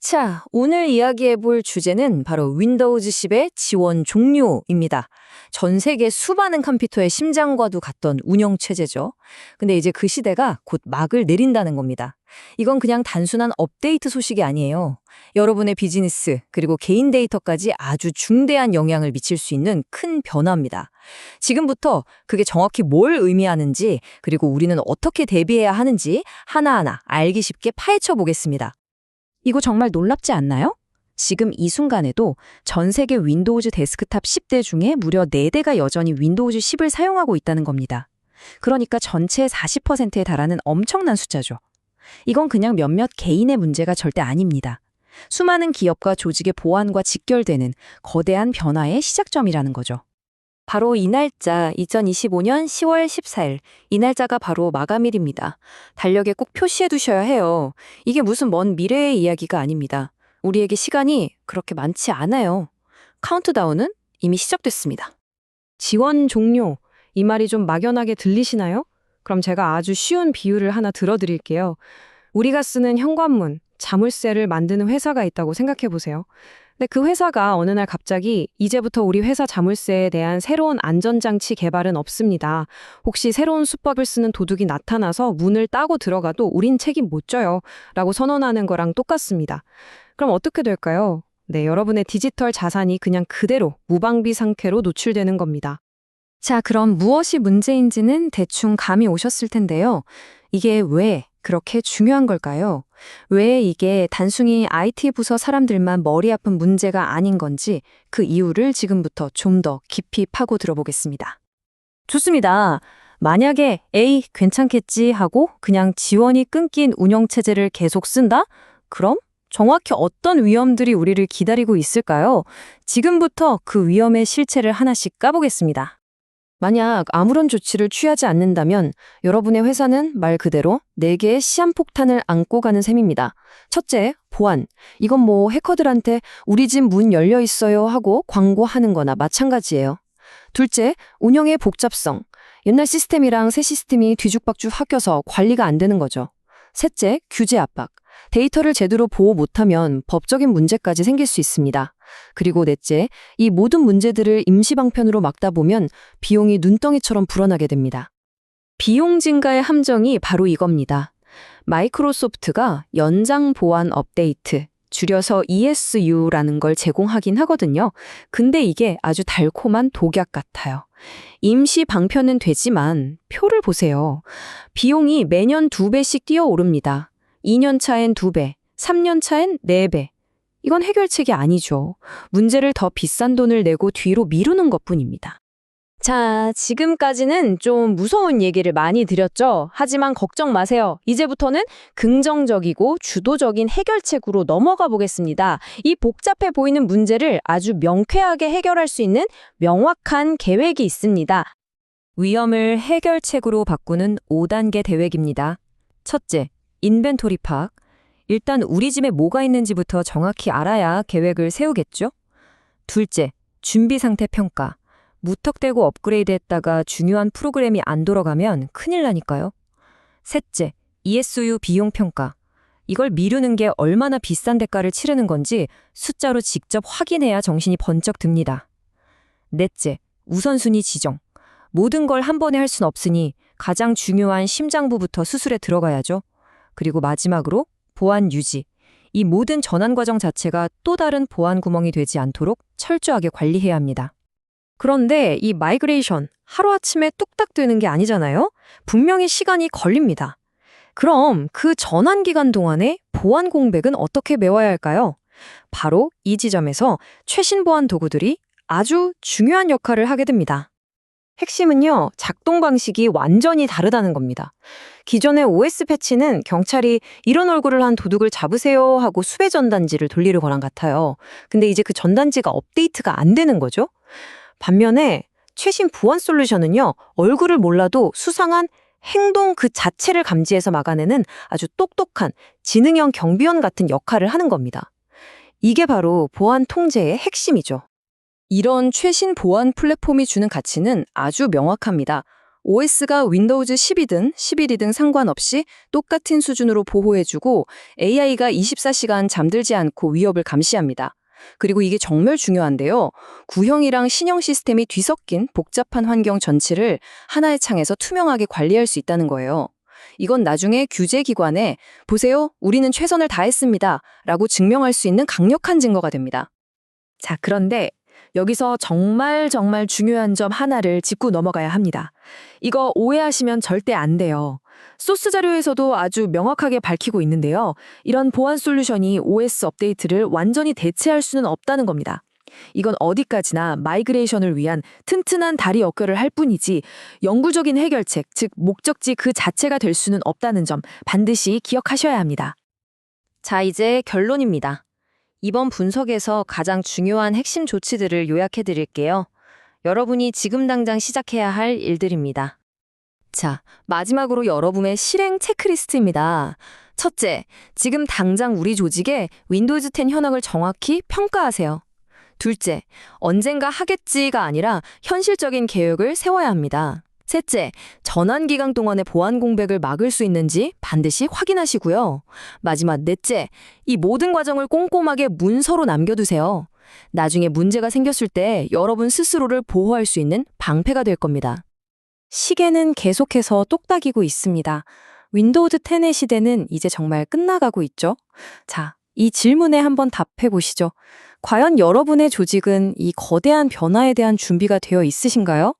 자, 오늘 이야기해볼 주제는 바로 윈도우즈 10의 지원 종료입니다. 전 세계 수많은 컴퓨터의 심장과도 같던 운영체제죠. 근데 이제 그 시대가 곧 막을 내린다는 겁니다. 이건 그냥 단순한 업데이트 소식이 아니에요. 여러분의 비즈니스, 그리고 개인 데이터까지 아주 중대한 영향을 미칠 수 있는 큰 변화입니다. 지금부터 그게 정확히 뭘 의미하는지, 그리고 우리는 어떻게 대비해야 하는지 하나하나 알기 쉽게 파헤쳐 보겠습니다. 이거 정말 놀랍지 않나요? 지금 이 순간에도 전 세계 윈도우즈 데스크탑 10대 중에 무려 4대가 여전히 윈도우즈 10을 사용하고 있다는 겁니다. 그러니까 전체의 40%에 달하는 엄청난 숫자죠. 이건 그냥 몇몇 개인의 문제가 절대 아닙니다. 수많은 기업과 조직의 보안과 직결되는 거대한 변화의 시작점이라는 거죠. 바로 이 날짜, 2025년 10월 14일. 이 날짜가 바로 마감일입니다. 달력에 꼭 표시해 두셔야 해요. 이게 무슨 먼 미래의 이야기가 아닙니다. 우리에게 시간이 그렇게 많지 않아요. 카운트다운은 이미 시작됐습니다. 지원 종료. 이 말이 좀 막연하게 들리시나요? 그럼 제가 아주 쉬운 비유를 하나 들어드릴게요. 우리가 쓰는 현관문, 자물쇠를 만드는 회사가 있다고 생각해 보세요. 근데 그 회사가 어느 날 갑자기 이제부터 우리 회사 자물쇠에 대한 새로운 안전장치 개발은 없습니다. 혹시 새로운 수법을 쓰는 도둑이 나타나서 문을 따고 들어가도 우린 책임 못 져요. 라고 선언하는 거랑 똑같습니다. 그럼 어떻게 될까요? 네, 여러분의 디지털 자산이 그냥 그대로 무방비 상태로 노출되는 겁니다. 자, 그럼 무엇이 문제인지는 대충 감이 오셨을 텐데요. 이게 왜 그렇게 중요한 걸까요? 왜 이게 단순히 IT 부서 사람들만 머리 아픈 문제가 아닌 건지 그 이유를 지금부터 좀 더 깊이 파고 들어보겠습니다. 좋습니다. 만약에 에이, 괜찮겠지 하고 그냥 지원이 끊긴 운영체제를 계속 쓴다? 그럼 정확히 어떤 위험들이 우리를 기다리고 있을까요? 지금부터 그 위험의 실체를 하나씩 까보겠습니다. 만약 아무런 조치를 취하지 않는다면 여러분의 회사는 말 그대로 4개의 시한폭탄을 안고 가는 셈입니다. 첫째, 보안. 이건 뭐 해커들한테 우리 집 문 열려 있어요 하고 광고하는 거나 마찬가지예요. 둘째, 운영의 복잡성. 옛날 시스템이랑 새 시스템이 뒤죽박죽 섞여서 관리가 안 되는 거죠. 셋째, 규제 압박. 데이터를 제대로 보호 못하면 법적인 문제까지 생길 수 있습니다. 그리고 넷째, 이 모든 문제들을 임시방편으로 막다 보면 비용이 눈덩이처럼 불어나게 됩니다. 비용 증가의 함정이 바로 이겁니다. 마이크로소프트가 연장 보안 업데이트, 줄여서 ESU라는 걸 제공하긴 하거든요. 근데 이게 아주 달콤한 독약 같아요. 임시 방편은 되지만 표를 보세요. 비용이 매년 2배씩 뛰어오릅니다. 2년 차엔 2배, 3년 차엔 4배. 이건 해결책이 아니죠. 문제를 더 비싼 돈을 내고 뒤로 미루는 것뿐입니다. 자, 지금까지는 좀 무서운 얘기를 많이 드렸죠. 하지만 걱정 마세요. 이제부터는 긍정적이고 주도적인 해결책으로 넘어가 보겠습니다. 이 복잡해 보이는 문제를 아주 명쾌하게 해결할 수 있는 명확한 계획이 있습니다. 위험을 해결책으로 바꾸는 5단계 계획입니다. 첫째, 인벤토리 파악. 일단 우리 집에 뭐가 있는지부터 정확히 알아야 계획을 세우겠죠? 둘째, 준비 상태 평가. 무턱대고 업그레이드했다가 중요한 프로그램이 안 돌아가면 큰일 나니까요. 셋째, ESU 비용 평가. 이걸 미루는 게 얼마나 비싼 대가를 치르는 건지 숫자로 직접 확인해야 정신이 번쩍 듭니다. 넷째, 우선순위 지정. 모든 걸 한 번에 할 순 없으니 가장 중요한 심장부부터 수술에 들어가야죠. 그리고 마지막으로 보안 유지. 이 모든 전환 과정 자체가 또 다른 보안 구멍이 되지 않도록 철저하게 관리해야 합니다. 그런데 이 마이그레이션, 하루아침에 뚝딱 되는 게 아니잖아요? 분명히 시간이 걸립니다. 그럼 그 전환 기간 동안에 보안 공백은 어떻게 메워야 할까요? 바로 이 지점에서 최신 보안 도구들이 아주 중요한 역할을 하게 됩니다. 핵심은요, 작동 방식이 완전히 다르다는 겁니다. 기존의 OS 패치는 경찰이 이런 얼굴을 한 도둑을 잡으세요 하고 수배 전단지를 돌리는 거랑 같아요. 근데 이제 그 전단지가 업데이트가 안 되는 거죠. 반면에 최신 보안 솔루션은요, 얼굴을 몰라도 수상한 행동 그 자체를 감지해서 막아내는 아주 똑똑한 지능형 경비원 같은 역할을 하는 겁니다. 이게 바로 보안 통제의 핵심이죠. 이런 최신 보안 플랫폼이 주는 가치는 아주 명확합니다. OS가 윈도우즈 10이든 11이든 상관없이 똑같은 수준으로 보호해주고 AI가 24시간 잠들지 않고 위협을 감시합니다. 그리고 이게 정말 중요한데요. 구형이랑 신형 시스템이 뒤섞인 복잡한 환경 전체를 하나의 창에서 투명하게 관리할 수 있다는 거예요. 이건 나중에 규제기관에 보세요, 우리는 최선을 다했습니다 라고 증명할 수 있는 강력한 증거가 됩니다. 자, 그런데 여기서 정말 중요한 점 하나를 짚고 넘어가야 합니다. 이거 오해하시면 절대 안 돼요. 소스 자료에서도 아주 명확하게 밝히고 있는데요. 이런 보안 솔루션이 OS 업데이트를 완전히 대체할 수는 없다는 겁니다. 이건 어디까지나 마이그레이션을 위한 튼튼한 다리 어깨를 할 뿐이지 영구적인 해결책, 즉 목적지 그 자체가 될 수는 없다는 점 반드시 기억하셔야 합니다. 자, 이제 결론입니다. 이번 분석에서 가장 중요한 핵심 조치들을 요약해 드릴게요. 여러분이 지금 당장 시작해야 할 일들입니다. 자, 마지막으로 여러분의 실행 체크리스트입니다. 첫째, 지금 당장 우리 조직에 윈도우즈 10 현황을 정확히 평가하세요. 둘째, 언젠가 하겠지가 아니라 현실적인 계획을 세워야 합니다. 셋째, 전환 기간 동안의 보안 공백을 막을 수 있는지 반드시 확인하시고요. 마지막 넷째, 이 모든 과정을 꼼꼼하게 문서로 남겨두세요. 나중에 문제가 생겼을 때 여러분 스스로를 보호할 수 있는 방패가 될 겁니다. 시계는 계속해서 똑딱이고 있습니다. 윈도우즈 10의 시대는 이제 정말 끝나가고 있죠? 자, 이 질문에 한번 답해 보시죠. 과연 여러분의 조직은 이 거대한 변화에 대한 준비가 되어 있으신가요?